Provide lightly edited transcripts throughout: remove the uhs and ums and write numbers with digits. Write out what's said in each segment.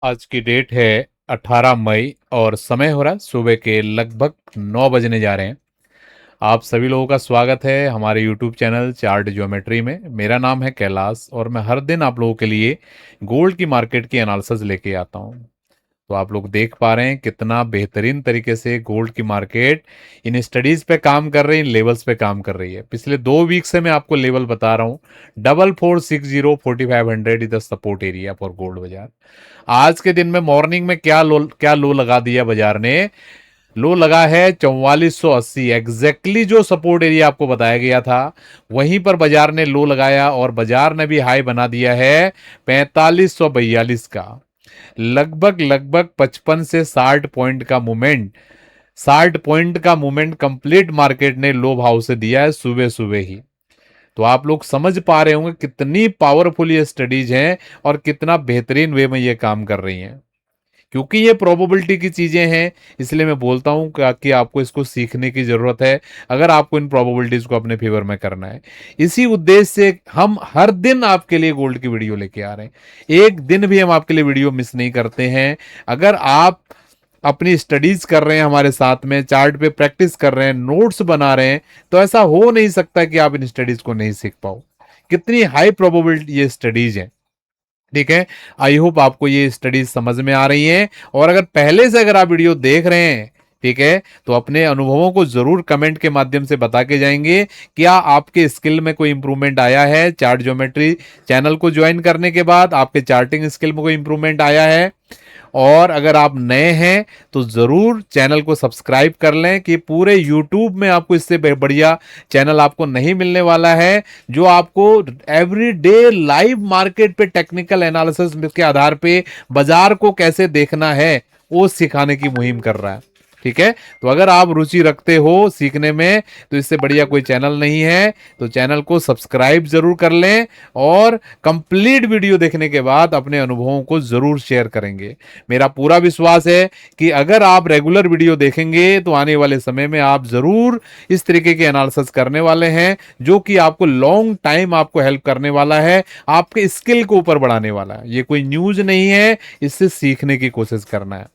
आज की डेट है 18 मई और समय हो रहा है सुबह के लगभग 9 बजने जा रहे हैं। आप सभी लोगों का स्वागत है हमारे YouTube चैनल चार्ट ज्योमेट्री में। मेरा नाम है कैलाश और मैं हर दिन आप लोगों के लिए गोल्ड की मार्केट की एनालिसिस लेके आता हूं। तो आप लोग देख पा रहे हैं कितना बेहतरीन तरीके से गोल्ड की मार्केट इन स्टडीज पे काम कर रही है, इन लेवल्स पे काम कर रही है। पिछले 2 वीक से मैं आपको लेवल बता रहा हूँ। 4460 4500 is the support area for gold बाजार। आज के दिन में मॉर्निंग में क्या लो लगा दिया बाजार ने। लो लगा है 4480, एग्जैक्टली जो सपोर्ट एरिया आपको बताया गया था वहीं पर बाजार ने लो लगाया और बाजार ने भी हाई बना दिया है 4542 का। लगभग लगभग 55 से 60 पॉइंट का मूवमेंट, 60 पॉइंट का मूवमेंट कंप्लीट मार्केट ने लो भाव से दिया है सुबह सुबह ही। तो आप लोग समझ पा रहे होंगे कितनी पावरफुल ये स्टडीज हैं और कितना बेहतरीन वे में ये काम कर रही हैं। क्योंकि ये प्रोबेबिलिटी की चीजें हैं, इसलिए मैं बोलता हूं कि आपको इसको सीखने की जरूरत है अगर आपको इन प्रोबेबिलिटीज को अपने फेवर में करना है। इसी उद्देश्य से हम हर दिन आपके लिए गोल्ड की वीडियो लेके आ रहे हैं। एक दिन भी हम आपके लिए वीडियो मिस नहीं करते हैं। अगर आप अपनी स्टडीज कर रहे हैं, हमारे साथ में चार्ट पे प्रैक्टिस कर रहे हैं, नोट्स बना रहे हैं, तो ऐसा हो नहीं सकता कि आप इन स्टडीज को नहीं सीख पाओ। कितनी हाई प्रोबेबिलिटी ये स्टडीज हैं। ठीक है। आई होप आपको ये स्टडीज समझ में आ रही हैं। और अगर पहले से अगर आप वीडियो देख रहे हैं, ठीक है, तो अपने अनुभवों को जरूर कमेंट के माध्यम से बता के जाएंगे। क्या आपके स्किल में कोई इंप्रूवमेंट आया है चार्ट ज्योमेट्री चैनल को ज्वाइन करने के बाद? आपके चार्टिंग स्किल में कोई इंप्रूवमेंट आया है? और अगर आप नए हैं तो जरूर चैनल को सब्सक्राइब कर लें कि पूरे यूट्यूब में आपको इससे बढ़िया चैनल आपको नहीं मिलने वाला है, जो आपको एवरीडे लाइव मार्केट पे टेक्निकल एनालिसिस के आधार पे बाजार को कैसे देखना है वो सिखाने की मुहिम कर रहा है। ठीक है। तो अगर आप रुचि रखते हो सीखने में तो इससे बढ़िया कोई चैनल नहीं है। तो चैनल को सब्सक्राइब जरूर कर लें और कंप्लीट वीडियो देखने के बाद अपने अनुभवों को जरूर शेयर करेंगे। मेरा पूरा विश्वास है कि अगर आप रेगुलर वीडियो देखेंगे तो आने वाले समय में आप जरूर इस तरीके के एनालिसिस करने वाले हैं, जो कि आपको लॉन्ग टाइम आपको हेल्प करने वाला है, आपके स्किल को ऊपर बढ़ाने वाला है। ये कोई न्यूज नहीं है, इससे सीखने की कोशिश करना है।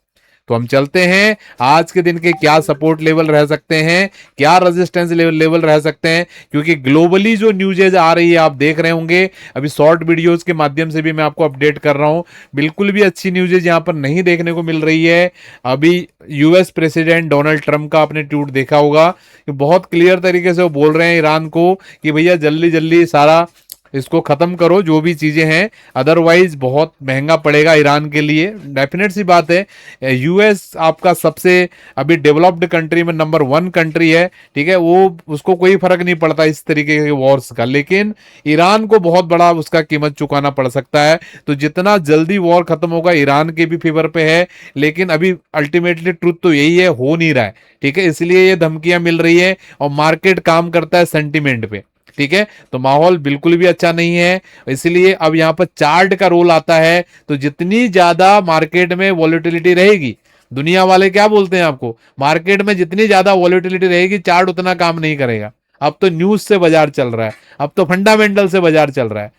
तो हम चलते हैं आज के दिन के क्या सपोर्ट लेवल रह सकते हैं, क्या रेजिस्टेंस लेवल रह सकते हैं। क्योंकि ग्लोबली जो न्यूज़ आ रही है आप देख रहे होंगे, अभी शॉर्ट वीडियोस के माध्यम से भी मैं आपको अपडेट कर रहा हूं। बिल्कुल भी अच्छी न्यूज़ यहां पर नहीं देखने को मिल रही है। अभी यूएस प्रेसिडेंट डोनाल्ड ट्रंप का आपने ट्वीट देखा होगा कि बहुत क्लियर तरीके से वो बोल रहे हैं ईरान को कि भैया जल्दी जल्दी सारा इसको खत्म करो जो भी चीजें हैं, अदरवाइज बहुत महंगा पड़ेगा ईरान के लिए। डेफिनेट सी बात है, यूएस आपका सबसे अभी डेवलप्ड कंट्री में नंबर 1 कंट्री है। ठीक है, वो उसको कोई फर्क नहीं पड़ता इस तरीके के वॉर्स का, लेकिन ईरान को बहुत बड़ा उसका कीमत चुकाना पड़ सकता है। तो जितना जल्दी वॉर खत्म होगा ईरान के भी फेवर पे है, लेकिन अभी अल्टीमेटली ट्रुथ तो यही है, हो नहीं रहा है। ठीक है, इसलिए ये धमकियां मिल रही है और मार्केट काम करता है सेंटीमेंट पे। ठीक है, तो माहौल बिल्कुल भी अच्छा नहीं है। इसलिए अब यहां पर चार्ट का रोल आता है। तो जितनी ज्यादा मार्केट में वॉलेटिलिटी रहेगी, दुनिया वाले क्या बोलते हैं आपको, मार्केट में जितनी ज्यादा वॉलेटिलिटी रहेगी चार्ट उतना काम नहीं करेगा। अब तो न्यूज से बाजार चल रहा है, अब तो फंडामेंटल से बाजार चल रहा है।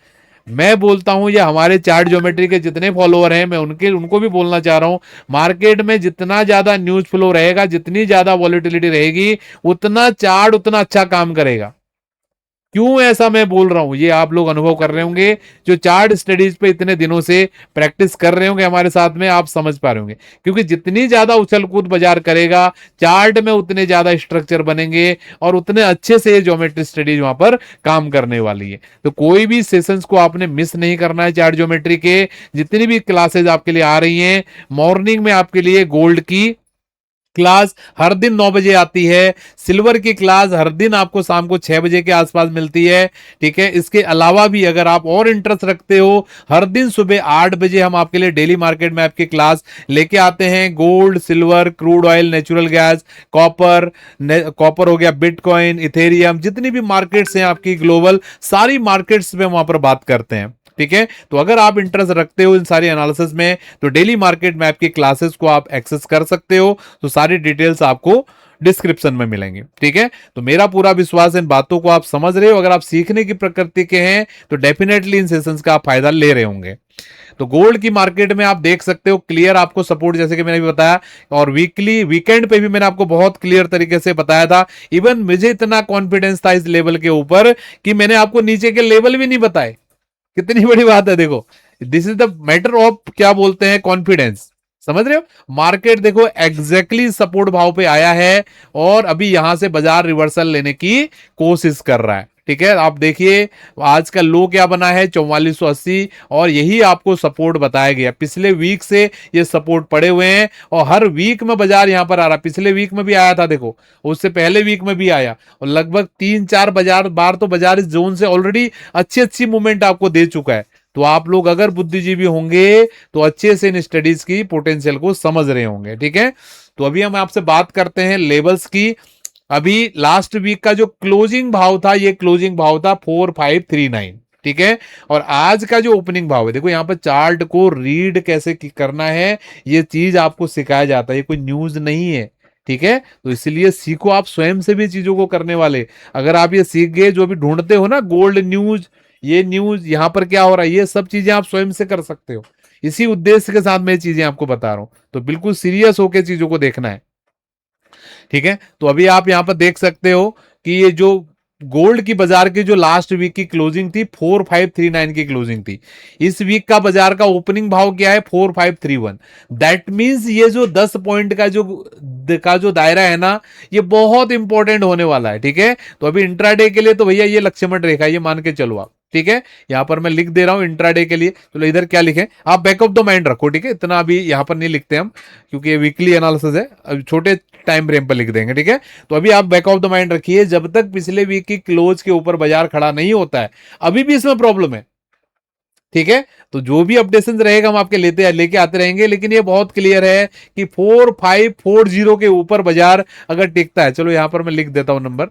मैं बोलता हूं, ये हमारे चार्ट ज्योमेट्री के जितने फॉलोअर हैं मैं उनको भी बोलना चाह रहा हूं, मार्केट में जितना ज्यादा न्यूज फ्लो रहेगा, जितनी ज्यादा वॉलेटिलिटी रहेगी, उतना चार्ट उतना अच्छा काम करेगा। क्यों ऐसा मैं बोल रहा हूं ये आप लोग अनुभव कर रहे होंगे, जो चार्ट स्टडीज पे इतने दिनों से प्रैक्टिस कर रहे होंगे हमारे साथ में, आप समझ पा रहे होंगे। क्योंकि जितनी ज्यादा उछल कूद बाजार करेगा चार्ट में, उतने ज्यादा स्ट्रक्चर बनेंगे और उतने अच्छे से ये ज्योमेट्री स्टडीज वहां पर काम करने वाली है। तो कोई भी सेशंस को आपने मिस नहीं करना है। चार्ट ज्योमेट्री के जितनी भी क्लासेज आपके लिए आ रही हैं, मॉर्निंग में आपके लिए गोल्ड की क्लास हर दिन 9 बजे आती है, सिल्वर की क्लास हर दिन आपको शाम को 6 बजे के आसपास मिलती है। ठीक है, इसके अलावा भी अगर आप और इंटरेस्ट रखते हो, हर दिन सुबह 8 बजे हम आपके लिए डेली मार्केट में आपकी क्लास लेके आते हैं। Gold, silver, crude oil, natural gas, copper, copper हो गया, बिटकॉइन, इथेरियम, जितनी भी मार्केट्स हैं आपकी ग्लोबल, सारी मार्केट्स में वहां पर बात करते हैं। ठीक है, तो अगर आप इंटरेस्ट रखते हो इन सारी एनालिसिस में तो डेली मार्केट मैप की क्लासेस को आप एक्सेस कर सकते हो। तो सारी डिटेल्स आपको डिस्क्रिप्शन में मिलेंगी। ठीक है, तो मेरा पूरा विश्वास इन बातों को आप समझ रहे हो। अगर आप सीखने की प्रकृति के हैं तो डेफिनेटली इन सेशंस का आप फायदा ले रहे होंगे। तो गोल्ड की मार्केट में आप देख सकते हो क्लियर आपको सपोर्ट, जैसे कि मैंने भी बताया, और वीकली वीकेंड पे भी मैंने आपको बहुत क्लियर तरीके से बताया था। इवन मुझे इतना कॉन्फिडेंस था इस लेवल के ऊपर कि मैंने आपको नीचे के लेवल भी नहीं बताए। कितनी बड़ी बात है, देखो this is the matter of क्या बोलते हैं, कॉन्फिडेंस। समझ रहे हो? मार्केट देखो एग्जैक्टली सपोर्ट भाव पे आया है और अभी यहां से बाजार रिवर्सल लेने की कोशिश कर रहा है। ठीक है, आप देखिए आज का लो क्या बना है, 4480, और यही आपको सपोर्ट बताया गया। पिछले वीक से ये सपोर्ट पड़े हुए हैं और हर वीक में बाजार यहां पर आ रहा। पिछले वीक में भी आया था, देखो उससे पहले वीक में भी आया, और लगभग 3-4 बार तो बाजार इस जोन से ऑलरेडी अच्छी अच्छी मूवमेंट आपको दे चुका है। तो आप लोग अगर बुद्धिजीवी होंगे तो अच्छे से इन स्टडीज की पोटेंशियल को समझ रहे होंगे। ठीक है, तो अभी हम आपसे बात करते हैं लेवल्स की। अभी लास्ट वीक का जो क्लोजिंग भाव था, ये क्लोजिंग भाव था 4539। ठीक है, और आज का जो ओपनिंग भाव है, देखो यहां पर चार्ट को रीड कैसे करना है, ये चीज आपको सिखाया जाता है, ये कोई न्यूज नहीं है। ठीक है, तो इसलिए सीखो, आप स्वयं से भी चीजों को करने वाले। अगर आप ये सीख गए, जो भी ढूंढते हो ना गोल्ड न्यूज, ये न्यूज यहां पर क्या हो रहा है, ये सब चीजें आप स्वयं से कर सकते हो। इसी उद्देश्य के साथ मैं चीजें आपको बता रहा हूं, तो बिल्कुल सीरियस होकर चीजों को देखना है। ठीक है, तो अभी आप यहां पर देख सकते हो कि ये जो गोल्ड की बाजार की जो लास्ट वीक की क्लोजिंग थी 4539 की क्लोजिंग थी। इस वीक का बाजार का ओपनिंग भाव क्या है, 4531। दैट मींस ये जो 10 पॉइंट का जो दायरा है ना, ये बहुत इंपॉर्टेंट होने वाला है। ठीक है, तो अभी इंट्राडे के लिए तो भैया ये लक्ष्यमण रेखा, ये मान के चलो आप। ठीक है, यहां पर मैं लिख दे रहा हूं इंट्राडे के लिए। चलो इधर क्या लिखें, आप बैक ऑफ द माइंड रखो। ठीक है, इतना अभी यहां पर नहीं लिखते हम, क्योंकि ये वीकली एनालिसिस है, अभी छोटे टाइम फ्रेम पर लिख देंगे। ठीक है, तो अभी आप बैक ऑफ द माइंड रखिए, जब तक पिछले वीक की क्लोज के ऊपर बाजार खड़ा नहीं होता है, अभी भी इसमें प्रॉब्लम है। ठीक है, तो जो भी अपडेशन रहेगा हम आपके लेके आते रहेंगे, लेकिन ये बहुत क्लियर है कि 4540 के ऊपर बाजार अगर टिकता है, चलो यहां पर मैं लिख देता हूं नंबर,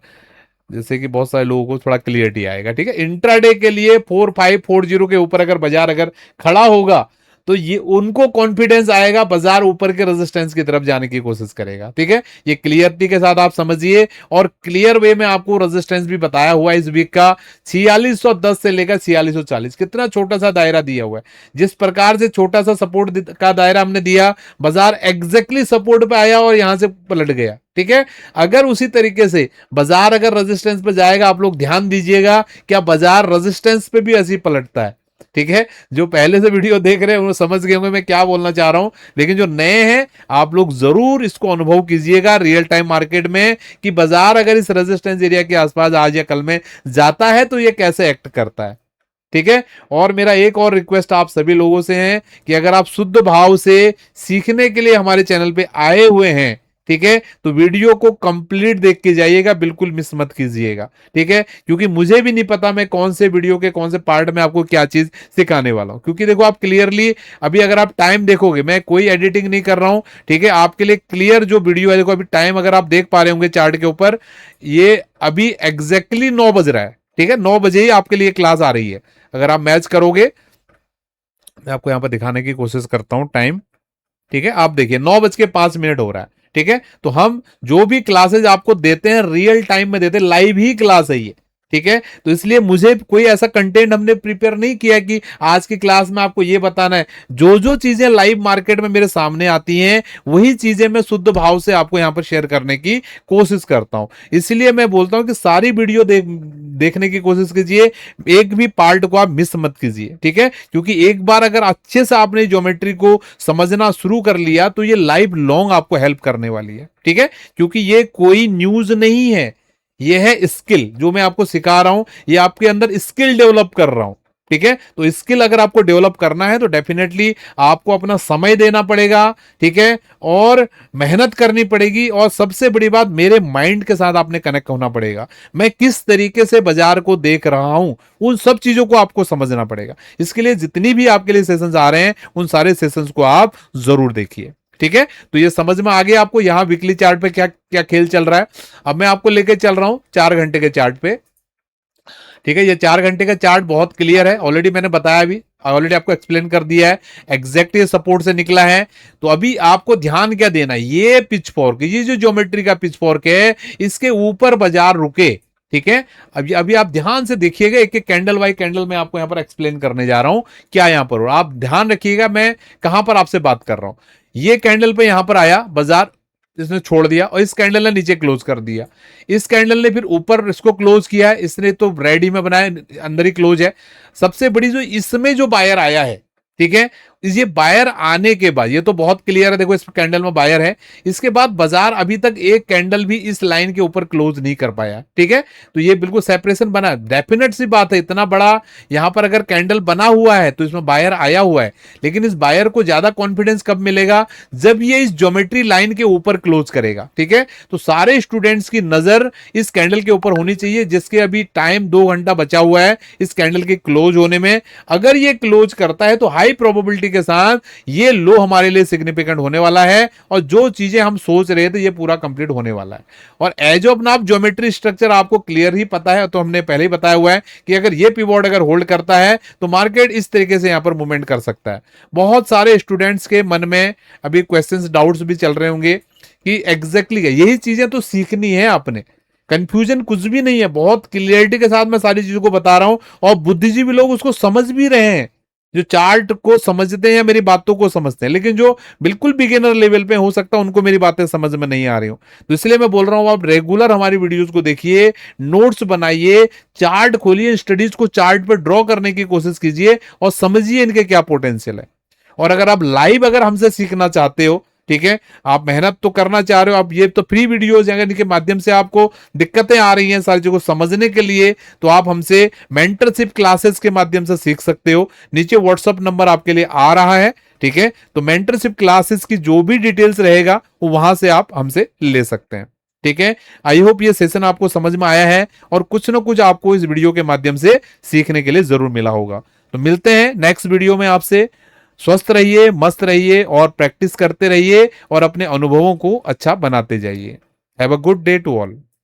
जैसे कि बहुत सारे लोगों को थोड़ा क्लियरिटी आएगा। ठीक है, इंट्राडे के लिए 4540 के ऊपर अगर बाजार अगर खड़ा होगा, तो ये उनको कॉन्फिडेंस आएगा, बाजार ऊपर के रेजिस्टेंस की तरफ जाने की कोशिश करेगा। ठीक है, ये क्लियरिटी के साथ आप समझिए, और क्लियर वे में आपको रेजिस्टेंस भी बताया हुआ है इस वीक का, 4610 से लेकर 4640। कितना छोटा सा दायरा दिया हुआ है। जिस प्रकार से छोटा सा सपोर्ट का दायरा हमने दिया, बाजार एग्जैक्टली सपोर्ट पे आया और यहां से पलट गया। ठीक है, अगर उसी तरीके से बाजार अगर रेजिस्टेंस पे जाएगा, आप लोग ध्यान दीजिएगा, क्या बाजार रेजिस्टेंस पे भी ऐसे ही पलटता है। ठीक है, जो पहले से वीडियो देख रहे हैं वो समझ गए होंगे मैं क्या बोलना चाह रहा हूं, लेकिन जो नए हैं आप लोग जरूर इसको अनुभव कीजिएगा रियल टाइम मार्केट में, कि बाजार अगर इस रेजिस्टेंस एरिया के आसपास आज या कल में जाता है तो ये कैसे एक्ट करता है। ठीक है, और मेरा एक और रिक्वेस्ट आप सभी लोगों से है कि अगर आप शुद्ध भाव से सीखने के लिए हमारे चैनल पे आए हुए हैं, ठीक है, तो वीडियो को कंप्लीट देख के जाइएगा, बिल्कुल मिस मत कीजिएगा। ठीक है, क्योंकि मुझे भी नहीं पता मैं कौन से वीडियो के कौन से पार्ट में आपको क्या चीज सिखाने वाला हूं, क्योंकि देखो आप क्लियरली अभी अगर आप टाइम देखोगे, मैं कोई एडिटिंग नहीं कर रहा हूं। ठीक है, आपके लिए क्लियर जो वीडियो है, देखो अभी टाइम अगर आप देख पा रहे होंगे चार्ट के ऊपर, ये अभी एग्जैक्टली 9 बज रहा है। ठीक है, 9 बजे ही आपके लिए क्लास आ रही है। अगर आप मैच करोगे, मैं आपको यहां पर दिखाने की कोशिश करता हूं टाइम। ठीक है, आप देखिए 9:05 हो रहा है। ठीक है, तो हम जो भी क्लासेज आपको देते हैं रियल टाइम में देते हैं, लाइव ही क्लास है ये। ठीक है, तो इसलिए मुझे कोई ऐसा कंटेंट हमने प्रिपेयर नहीं किया कि आज की क्लास में आपको ये बताना है। जो जो चीजें लाइव मार्केट में मेरे सामने आती हैं, वही चीजें मैं शुद्ध भाव से आपको यहां पर शेयर करने की कोशिश करता हूं। इसलिए मैं बोलता हूं कि सारी वीडियो देखने की कोशिश कीजिए, एक भी पार्ट को आप मिस मत कीजिए। ठीक है, क्योंकि एक बार अगर अच्छे से आपने ज्योमेट्री को समझना शुरू कर लिया, तो ये लाइफ लॉन्ग आपको हेल्प करने वाली है। ठीक है, क्योंकि ये कोई न्यूज नहीं है, ये है स्किल। जो मैं आपको सिखा रहा हूं, ये आपके अंदर स्किल डेवलप कर रहा हूं। ठीक है, तो स्किल अगर आपको डेवलप करना है तो डेफिनेटली आपको अपना समय देना पड़ेगा। ठीक है, और मेहनत करनी पड़ेगी, और सबसे बड़ी बात, मेरे माइंड के साथ आपने कनेक्ट होना पड़ेगा। मैं किस तरीके से बाजार को देख रहा हूं, उन सब चीजों को आपको समझना पड़ेगा। इसके लिए जितनी भी आपके लिए सेशंस आ रहे हैं, उन सारे सेशंस को आप जरूर देखिए। ठीक है, तो ये समझ में आ गया आपको यहां वीकली चार्ट पे क्या क्या खेल चल रहा है। अब मैं आपको लेके चल रहा हूं 4 घंटे के चार्ट पे। ठीक है, ये 4 घंटे का चार्ट बहुत क्लियर है, ऑलरेडी मैंने बताया, अभी ऑलरेडी आपको एक्सप्लेन कर दिया है, एग्जैक्ट ये सपोर्ट से निकला है। तो अभी आपको ध्यान क्या देना है, ये पिच फॉर्क, ये जो ज्योमेट्री का पिच फॉर्क है, इसके ऊपर बाजार रुके, ठीक है। अभी अभी आप ध्यान से देखिएगा, एक एक कैंडल बाई कैंडल मैं आपको यहां पर एक्सप्लेन करने जा रहा हूं क्या यहां पर हो रहा। आप ध्यान रखिएगा मैं कहां पर आपसे बात कर रहा हूं। ये कैंडल पे यहां पर आया बाजार, इसने छोड़ दिया और इस कैंडल ने नीचे क्लोज कर दिया। इस कैंडल ने फिर ऊपर इसको क्लोज किया, इसने तो रेडी में बनाया, अंदर ही क्लोज है। सबसे बड़ी जो इसमें जो बायर आया है, ठीक है, ये बायर आने के बाद ये तो बहुत क्लियर है, देखो इस कैंडल में बायर है। इसके बाद बाजार अभी तक एक कैंडल भी इस लाइन के ऊपर क्लोज नहीं कर पाया, ठीक है। तो ये बिल्कुल सेपरेशन बना, डेफिनेट सी बात है, इतना बड़ा यहां पर अगर कैंडल बना हुआ है तो इसमें बायर आया हुआ है। लेकिन इस बायर को ज्यादा कॉन्फिडेंस कब मिलेगा, जब ये इस ज्योमेट्री लाइन के ऊपर क्लोज करेगा, ठीक है। तो सारे स्टूडेंट्स की नजर इस कैंडल के ऊपर होनी चाहिए, जिसके अभी टाइम 2 घंटा बचा हुआ है इस कैंडल के क्लोज होने में। अगर ये क्लोज करता है तो हाई प्रोबेबिलिटी के साथ ये लो हमारे लिए सिग्निफिकेंट होने वाला है, और जो चीजें हम सोच रहे थे ये पूरा कंप्लीट होने वाला है। और as of now geometry structure आपको क्लियर ही पता है, तो हमने पहले ही बताया हुआ है कि अगर ये पिवोट अगर होल्ड करता है तो मार्केट इस तरीके से यहां पर मूवमेंट कर सकता है। बहुत सारे स्टूडेंट्स के मन में अभी क्वेश्चंस डाउट्स भी चल रहे होंगे कि एग्जैक्टली यही चीजें तो सीखनी है आपने, कंफ्यूजन कुछ भी नहीं है, बहुत क्लियरिटी के साथ मैं सारी चीजों को बता रहा हूं, और बुद्धिजीवी लोग उसको समझ भी रहे हैं, जो चार्ट को समझते हैं या मेरी बातों को समझते हैं। लेकिन जो बिल्कुल बिगिनर लेवल पे हो सकता है उनको मेरी बातें समझ में नहीं आ रही हो, तो इसलिए मैं बोल रहा हूं आप रेगुलर हमारी वीडियोस को देखिए, नोट्स बनाइए, चार्ट खोलिए, स्टडीज को चार्ट पर ड्रॉ करने की कोशिश कीजिए और समझिए इनके क्या पोटेंशियल है। और अगर आप लाइव अगर हमसे सीखना चाहते हो, ठीक है, आप मेहनत तो करना चाह रहे हो, आप ये तो फ्री वीडियोस हैं, इनके माध्यम से आपको दिक्कतें आ रही हैं सारी चीजों को समझने के लिए, तो आप हमसे मेंटरशिप क्लासेस के माध्यम से सीख सकते हो। नीचे व्हाट्सअप नंबर आपके लिए आ रहा है, ठीक है। तो मेंटरशिप क्लासेस की जो भी डिटेल्स रहेगा वो वहां से आप हमसे ले सकते हैं, ठीक है। आई होप ये सेशन आपको समझ में आया है और कुछ ना कुछ आपको इस वीडियो के माध्यम से सीखने के लिए जरूर मिला होगा। तो मिलते हैं नेक्स्ट वीडियो में आपसे। स्वस्थ रहिए, मस्त रहिए और प्रैक्टिस करते रहिए और अपने अनुभवों को अच्छा बनाते जाइए। Have a good day to all.